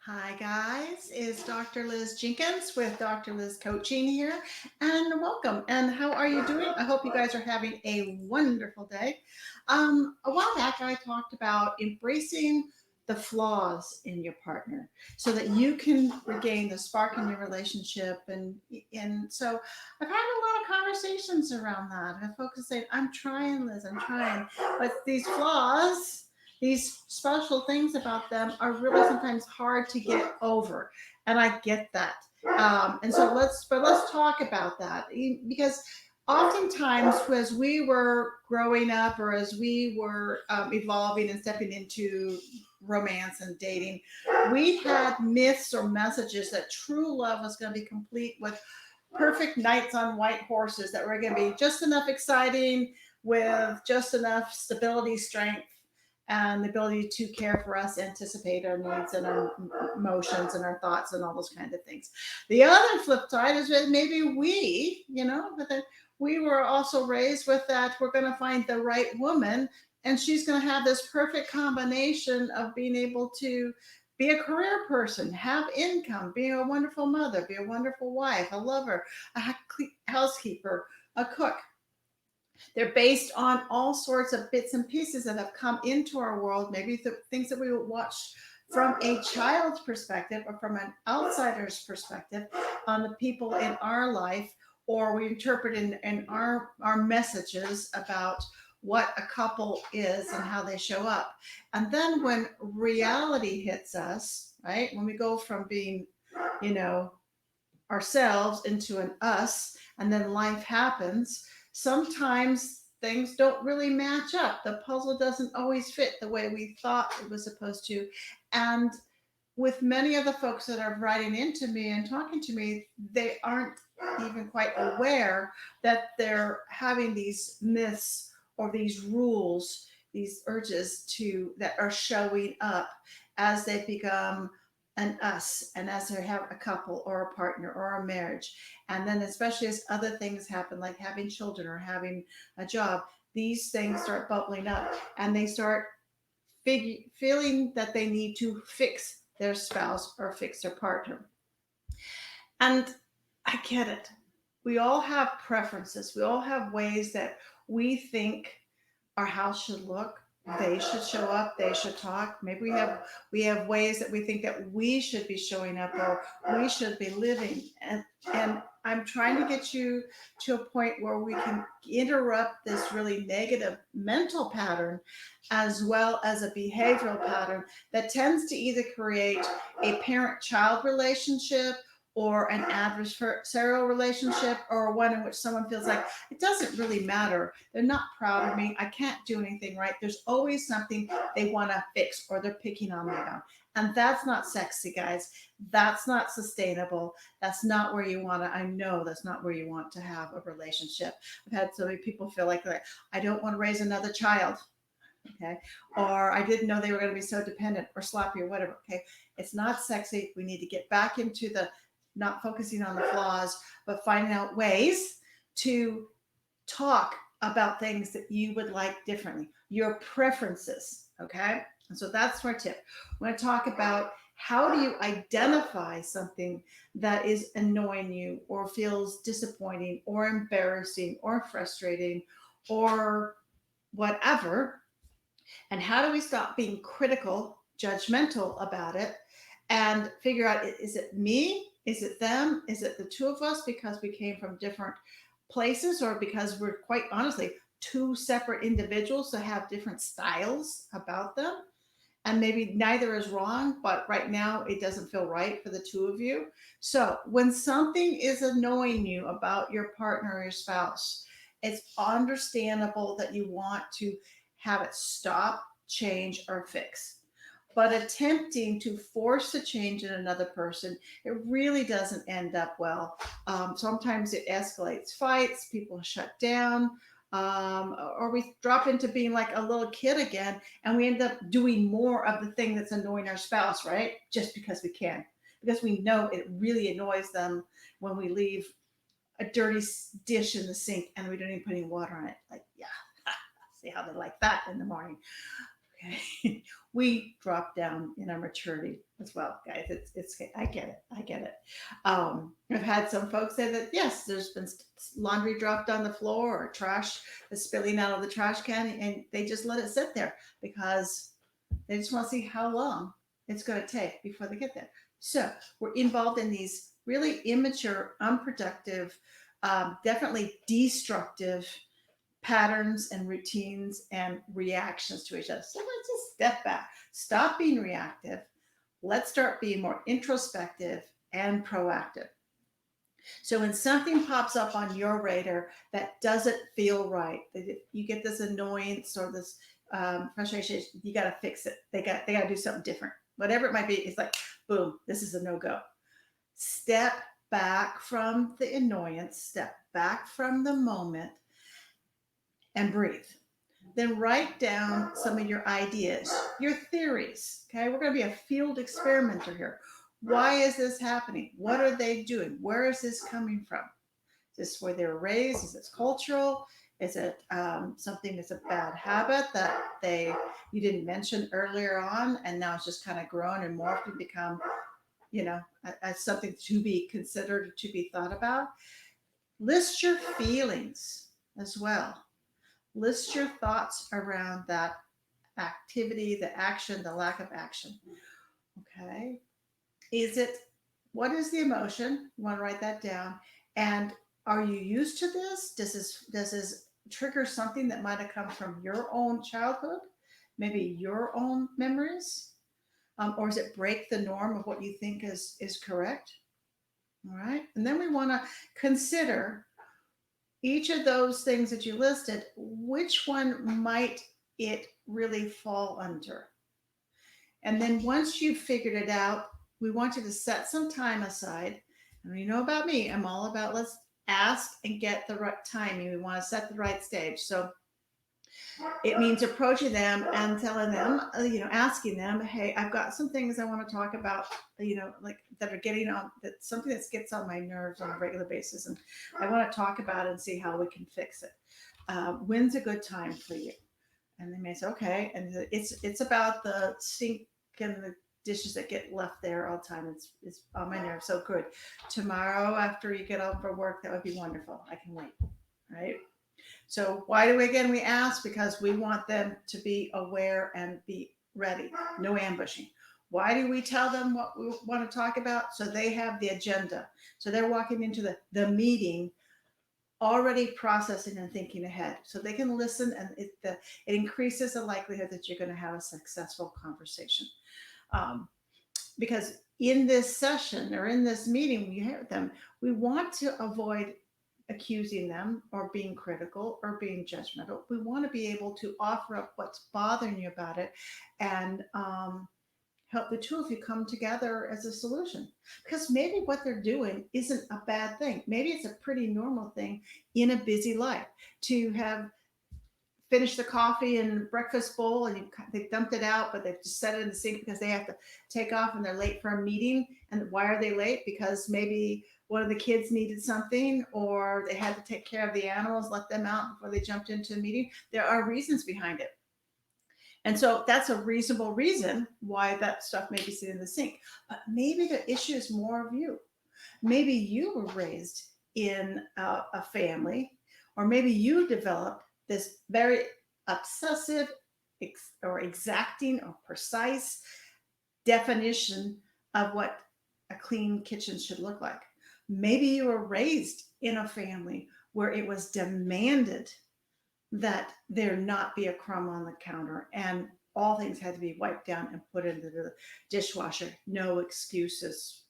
Hi, guys. It's Dr. Liz Jenkins with Dr. Liz Coaching here, and welcome. And how are you doing? I hope you guys are having a wonderful day. A while back, I talked about embracing the flaws in your partner so that you can regain the spark in your relationship. And so I've had a lot of conversations around that. I folks saying, I'm trying, Liz, I'm trying. But these flaws, these special things about them are really sometimes hard to get over, and I get that. And so let's talk about that because oftentimes as we were growing up or as we were evolving and stepping into romance and dating, we had myths or messages that true love was going to be complete with perfect knights on white horses that were going to be just enough exciting with just enough stability, strength, and the ability to care for us, anticipate our needs and our emotions and our thoughts and all those kind of things. The other flip side is that maybe but then we were also raised with that we're going to find the right woman and she's going to have this perfect combination of being able to be a career person, have income, be a wonderful mother, be a wonderful wife, a lover, a housekeeper, a cook. They're based on all sorts of bits and pieces that have come into our world, maybe the things that we watch from a child's perspective or from an outsider's perspective on the people in our life, or we interpret in our messages about what a couple is and how they show up. And then when reality hits us, right, when we go from being, you know, ourselves into an us, and then life happens, sometimes things don't really match up. The puzzle doesn't always fit the way we thought it was supposed to. And with many of the folks that are writing into me and talking to me, they aren't even quite aware that they're having these myths or these rules, these urges to that are showing up as they become an us and as they have a couple or a partner or a marriage. And then especially as other things happen, like having children or having a job, these things start bubbling up and they start feeling that they need to fix their spouse or fix their partner. And I get it. We all have preferences. We all have ways that we think our house should look. They should show up. They should talk. Maybe we have ways that we think that we should be showing up or we should be living. And I'm trying to get you to a point where we can interrupt this really negative mental pattern as well as a behavioral pattern that tends to either create a parent-child relationship or an adversarial relationship or one in which someone feels like it doesn't really matter. They're not proud of me. I can't do anything right. There's always something they want to fix or they're picking on me about. And that's not sexy, guys. That's not sustainable. That's not where you want to, I know that's not where you want to have a relationship. I've had so many people feel like, I don't want to raise another child. Okay. Or I didn't know they were going to be so dependent or sloppy or whatever. Okay. It's not sexy. We need to get back into the not focusing on the flaws, but finding out ways to talk about things that you would like differently, your preferences. Okay. And so that's our tip. We're going to talk about how do you identify something that is annoying you or feels disappointing or embarrassing or frustrating or whatever, and how do we stop being critical, judgmental about it and figure out, is it me? Is it them? Is it the two of us because we came from different places or because we're quite honestly two separate individuals that have different styles about them? And maybe neither is wrong, but right now it doesn't feel right for the two of you. So when something is annoying you about your partner or your spouse, it's understandable that you want to have it stop, change, or fix. But attempting to force a change in another person, it really doesn't end up well. Sometimes it escalates fights, people shut down, or we drop into being like a little kid again, and we end up doing more of the thing that's annoying our spouse, right? Just because we can, because we know it really annoys them when we leave a dirty dish in the sink and we don't even put any water on it. Like, yeah, see how they like that in the morning. Okay. We drop down in our maturity as well, guys. It's I get it. I get it. I've had some folks say that yes, there's been laundry dropped on the floor or trash is spilling out of the trash can, and they just let it sit there because they just want to see how long it's going to take before they get there. So we're involved in these really immature, unproductive, definitely destructive patterns and routines and reactions to each other. So let's just step back, stop being reactive. Let's start being more introspective and proactive. So when something pops up on your radar that doesn't feel right, that you get this annoyance or this frustration, you got to fix it. They got to do something different. Whatever it might be, it's like, boom, this is a no go. Step back from the annoyance, step back from the moment, and breathe. Then write down some of your ideas, your theories. Okay, we're going to be a field experimenter here. Why is this happening? What are they doing? Where is this coming from? Is this where they were raised? Is it cultural? Is it something that's a bad habit that you didn't mention earlier on, and now it's just kind of grown and morphed and become, as something to be considered, to be thought about? List your feelings as well. List your thoughts around that activity, the action, the lack of action. Okay. What is the emotion? You want to write that down. And are you used to this? Does this trigger something that might have come from your own childhood? Maybe your own memories? Or does it break the norm of what you think is correct? All right. And then we want to consider each of those things that you listed, which one might it really fall under? And then once you've figured it out, we want you to set some time aside. And you know about me, I'm all about let's ask and get the right timing. We want to set the right stage. So it means approaching them and telling them, asking them, hey, I've got some things I want to talk about, like that are getting on, that something that gets on my nerves on a regular basis. And I want to talk about it and see how we can fix it. When's a good time for you? And they may say, okay. And it's about the sink and the dishes that get left there all the time. It's on my nerves. So good. Tomorrow after you get home from work, that would be wonderful. I can wait. Right. So why do we ask? Because we want them to be aware and be ready. No ambushing. Why do we tell them what we want to talk about? So they have the agenda. So they're walking into the meeting already processing and thinking ahead. So they can listen, and it increases the likelihood that you're going to have a successful conversation. Because in this session or in this meeting, we hear them, we want to avoid accusing them or being critical or being judgmental. We want to be able to offer up what's bothering you about it and help the two of you come together as a solution. Because maybe what they're doing isn't a bad thing. Maybe it's a pretty normal thing in a busy life to have finished the coffee and breakfast bowl and they dumped it out, but they've just set it in the sink because they have to take off and they're late for a meeting. And why are they late? Because maybe one of the kids needed something or they had to take care of the animals, let them out before they jumped into a meeting. There are reasons behind it. And so that's a reasonable reason why that stuff may be sitting in the sink. But maybe the issue is more of you. Maybe you were raised in a family, or maybe you developed this very obsessive or exacting or precise definition of what a clean kitchen should look like. Maybe you were raised in a family where it was demanded that there not be a crumb on the counter and all things had to be wiped down and put into the dishwasher. No excuses.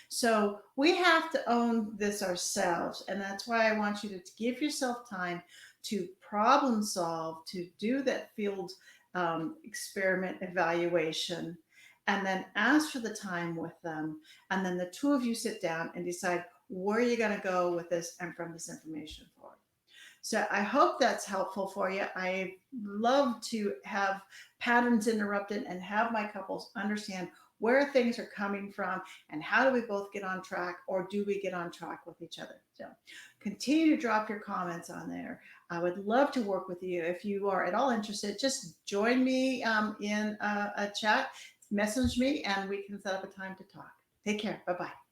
So we have to own this ourselves, and that's why I want you to give yourself time to problem solve, to do that field experiment evaluation, and then ask for the time with them, and then the two of you sit down and decide where you're going to go with this and from this information forward. So I hope that's helpful for you. I love to have patterns interrupted and have my couples understand where things are coming from, and how do we both get on track, or do we get on track with each other? So continue to drop your comments on there. I would love to work with you. If you are at all interested, just join me in a chat, message me, and we can set up a time to talk. Take care. Bye bye.